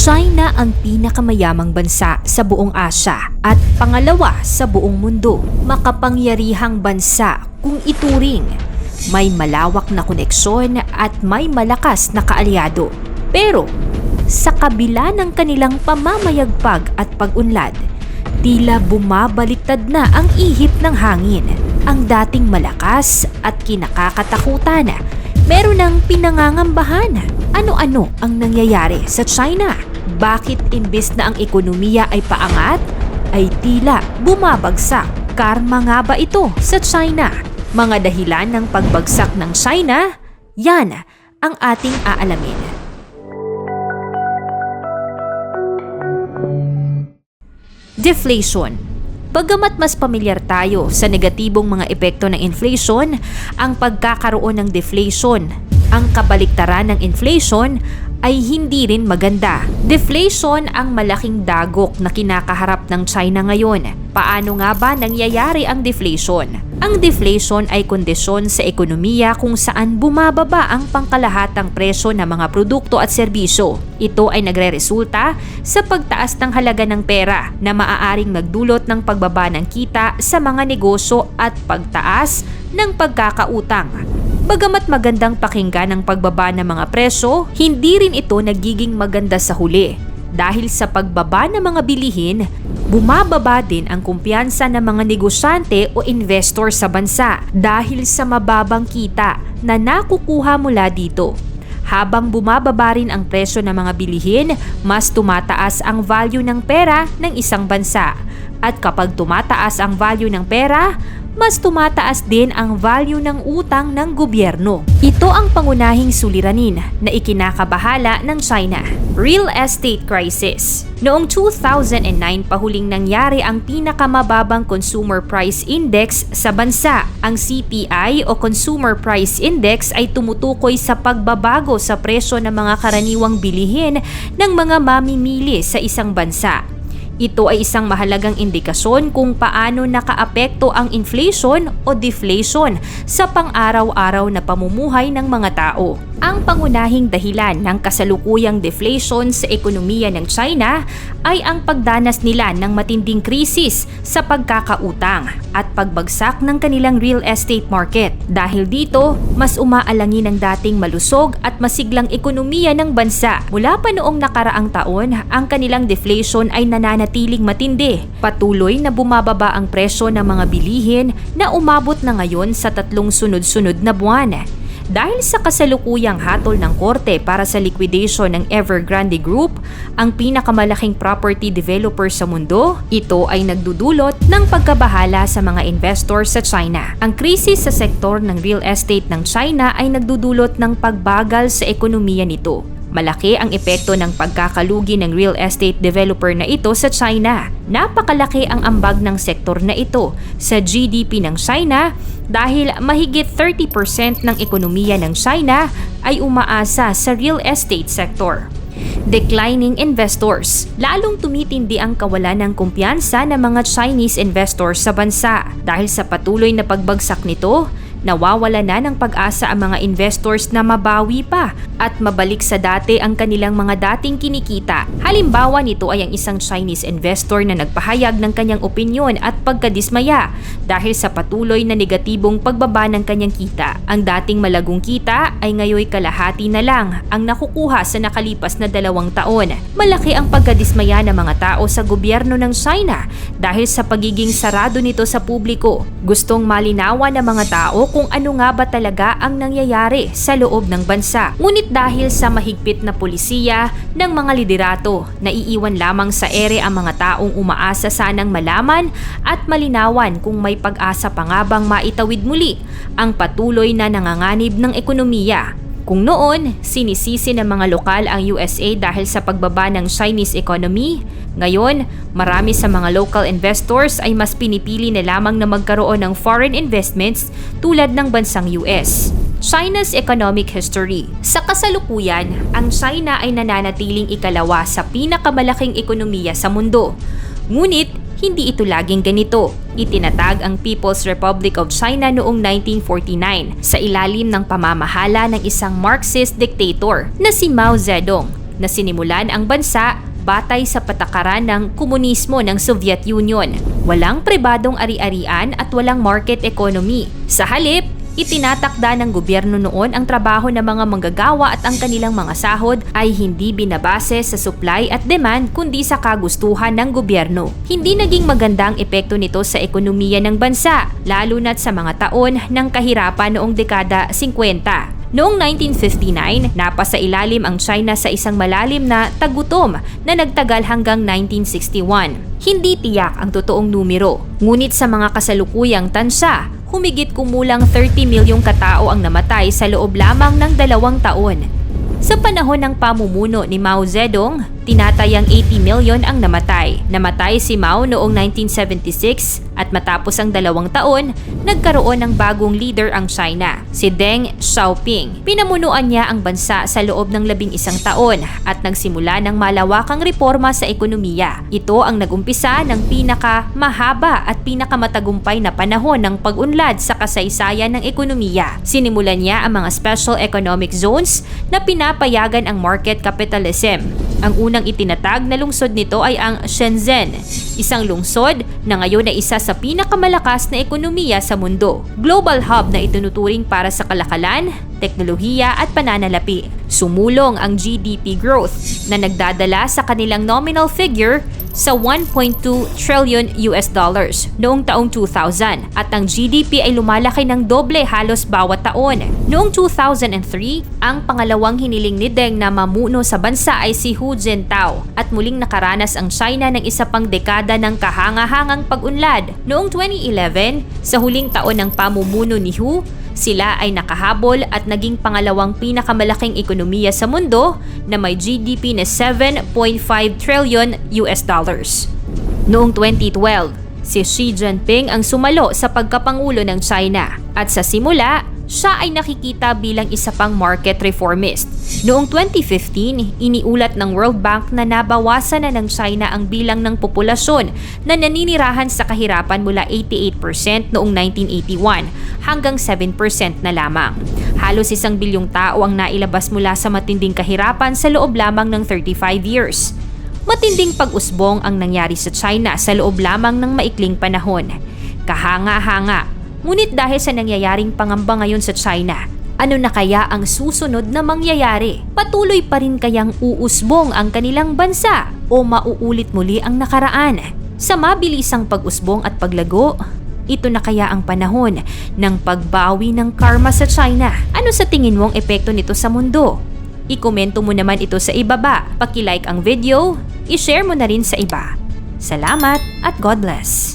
China ang pinakamayamang bansa sa buong Asya at pangalawa sa buong mundo. Makapangyarihang bansa kung ituring. May malawak na koneksyon at may malakas na kaalyado. Pero sa kabila ng kanilang pamamayagpag at pag-unlad, tila bumabaliktad na ang ihip ng hangin. Ang dating malakas at kinakakatakutan, meron ng pinangangambahan. Ano-ano ang nangyayari sa China? Bakit imbes na ang ekonomiya ay paangat, ay tila bumabagsak? Karma nga ba ito sa China? Mga dahilan ng pagbagsak ng China? Yan ang ating aalamin. Deflation. Bagamat mas pamilyar tayo sa negatibong mga epekto ng inflation, ang pagkakaroon ng deflation, ang kabaliktaran ng inflation, ay hindi rin maganda. Deflation ang malaking dagok na kinakaharap ng China ngayon. Paano nga ba nangyayari ang deflation? Ang deflation ay kondisyon sa ekonomiya kung saan bumababa ang pangkalahatang presyo ng mga produkto at serbisyo. Ito ay nagreresulta sa pagtaas ng halaga ng pera na maaaring magdulot ng pagbaba ng kita sa mga negosyo at pagtaas ng pagkakautang. Bagamat magandang pakinggan ang pagbaba ng mga presyo, hindi rin ito nagiging maganda sa huli. Dahil sa pagbaba ng mga bilihin, bumababa din ang kumpiyansa ng mga negosyante o investor sa bansa dahil sa mababang kita na nakukuha mula dito. Habang bumababa rin ang presyo ng mga bilihin, mas tumataas ang value ng pera ng isang bansa. At kapag tumataas ang value ng pera, mas tumataas din ang value ng utang ng gobyerno. Ito ang pangunahing suliranin na ikinakabahala ng China. Real estate crisis. Noong 2009 pahuling nangyari ang pinakamababang consumer price index sa bansa. Ang CPI o Consumer Price Index ay tumutukoy sa pagbabago sa presyo ng mga karaniwang bilihin ng mga mamimili sa isang bansa. Ito ay isang mahalagang indikasyon kung paano nakaapekto ang inflation o deflation sa pang-araw-araw na pamumuhay ng mga tao. Ang pangunahing dahilan ng kasalukuyang deflation sa ekonomiya ng China ay ang pagdanas nila ng matinding krisis sa pagkakautang at pagbagsak ng kanilang real estate market. Dahil dito, mas umaalangin ang dating malusog at masiglang ekonomiya ng bansa. Mula pa noong nakaraang taon, ang kanilang deflation ay nananatiling matindi. Patuloy na bumababa ang presyo ng mga bilihin na umabot na ngayon sa 3 sunod-sunod na buwan. Dahil sa kasalukuyang hatol ng korte para sa liquidation ng Evergrande Group, ang pinakamalaking property developer sa mundo, ito ay nagdudulot ng pagkabahala sa mga investor sa China. Ang krisis sa sektor ng real estate ng China ay nagdudulot ng pagbagal sa ekonomiya nito. Malaki ang epekto ng pagkakalugi ng real estate developer na ito sa China. Napakalaki ang ambag ng sektor na ito sa GDP ng China dahil mahigit 30% ng ekonomiya ng China ay umaasa sa real estate sector. Declining investors. Lalong tumitindi ang kawalan ng kumpiyansa ng mga Chinese investors sa bansa. Dahil sa patuloy na pagbagsak nito, nawawala na ng pag-asa ang mga investors na mabawi pa at mabalik sa dati ang kanilang mga dating kinikita. Halimbawa nito ay ang isang Chinese investor na nagpahayag ng kanyang opinyon at pagkadismaya dahil sa patuloy na negatibong pagbaba ng kanyang kita. Ang dating malagong kita ay ngayoy kalahati na lang ang nakukuha sa nakalipas na 2 taon. Malaki ang pagkadismaya ng mga tao sa gobyerno ng China dahil sa pagiging sarado nito sa publiko. Gustong malinawan ng mga tao kung ano nga ba talaga ang nangyayari sa loob ng bansa. Ngunit dahil sa mahigpit na pulisiya ng mga liderato, naiiwan lamang sa ere ang mga taong umaasa sanang malaman at malinawan kung may pag-asa pa nga bang maitawid muli ang patuloy na nanganganib ng ekonomiya. Kung noon, sinisisi ng mga lokal ang USA dahil sa pagbaba ng Chinese economy, ngayon, marami sa mga local investors ay mas pinipili na lamang na magkaroon ng foreign investments tulad ng bansang US. China's economic history. Sa kasalukuyan, ang China ay nananatiling ikalawa sa pinakamalaking ekonomiya sa mundo. Ngunit, hindi ito laging ganito. Itinatag ang People's Republic of China noong 1949 sa ilalim ng pamamahala ng isang Marxist dictator na si Mao Zedong. na sinimulan ang bansa batay sa patakaran ng komunismo ng Soviet Union. Walang pribadong ari-arian at walang market economy. Sa halip, itinatakda ng gobyerno noon ang trabaho ng mga manggagawa at ang kanilang mga sahod ay hindi binabase sa supply at demand kundi sa kagustuhan ng gobyerno. Hindi naging maganda ang epekto nito sa ekonomiya ng bansa, lalo na't sa mga taon ng kahirapan noong dekada 50. Noong 1959, napasa ilalim ang China sa isang malalim na tagutom na nagtagal hanggang 1961. Hindi tiyak ang totoong numero, ngunit sa mga kasalukuyang tansya, humigit kumulang 30 milyong katao ang namatay sa loob lamang ng 2 taon. Sa panahon ng pamumuno ni Mao Zedong, tinatayang 80 milyon ang namatay. Namatay si Mao noong 1976 at matapos ang 2 taon, nagkaroon ng bagong leader ang China, si Deng Xiaoping. Pinamunuan niya ang bansa sa loob ng 11 taon at nagsimula ng malawakang reforma sa ekonomiya. Ito ang nagumpisa ng pinakamahaba at pinakamatagumpay na panahon ng pag-unlad sa kasaysayan ng ekonomiya. Sinimulan niya ang mga special economic zones na pinapayagan ang market capitalism. Ang unang itinatag na lungsod nito ay ang Shenzhen, isang lungsod na ngayon ay isa sa pinakamalakas na ekonomiya sa mundo. Global hub na itinuturing para sa kalakalan, teknolohiya at pananalapi. Sumulong ang GDP growth na nagdadala sa kanilang nominal figure sa 1.2 trillion US dollars noong taong 2000 at ang GDP ay lumalaki ng doble halos bawat taon. Noong 2003, ang pangalawang hiniling ni Deng na mamuno sa bansa ay si Hu Jintao at muling nakaranas ang China ng isa pang dekada ng kahanga-hangang pag-unlad. Noong 2011, sa huling taon ng pamumuno ni Hu, sila ay nakahabol at naging pangalawang pinakamalaking ekonomiya sa mundo na may GDP na 7.5 trillion US dollars. Noong 2012, si Xi Jinping ang sumalo sa pagkapangulo ng China at sa simula, siya ay nakikita bilang isa pang market reformist. Noong 2015, iniulat ng World Bank na nabawasan na ng China ang bilang ng populasyon na naninirahan sa kahirapan mula 88% noong 1981 hanggang 7% na lamang. Halos 1 bilyong tao ang nailabas mula sa matinding kahirapan sa loob lamang ng 35 years. Matinding pag-usbong ang nangyari sa China sa loob lamang ng maikling panahon. Kahanga-hanga. Ngunit dahil sa nangyayaring pangamba ngayon sa China, ano na kaya ang susunod na mangyayari? Patuloy pa rin kayang uusbong ang kanilang bansa o mauulit muli ang nakaraan? Sa mabilisang pag-usbong at paglago, ito na kaya ang panahon ng pagbawi ng karma sa China? Ano sa tingin mo ang epekto nito sa mundo? I-komento mo naman ito sa ibaba, paki-like ang video, i-share mo na rin sa iba. Salamat at God bless!